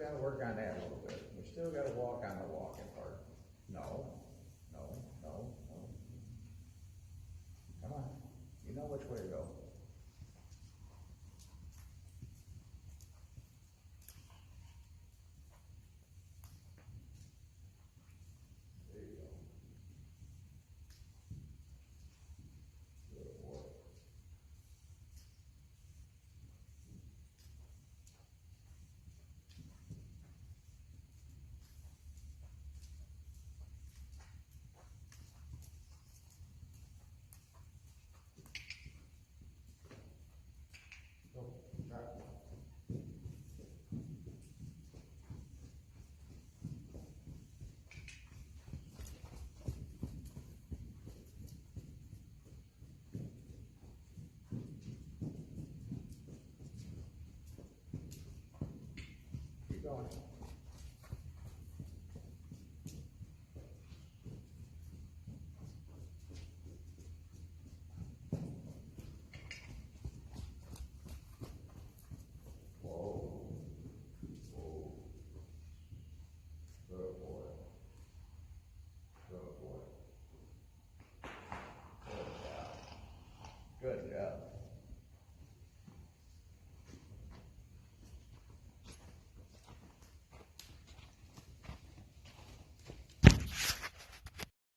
gotta work on that a little bit. We still gotta walk on the walking part. No, no, no, no. Come on, you know which way to go. There you go. Good boy. Go, try it. Keep going. Whoa. Whoa. Good boy. Good boy. Good job. Good job.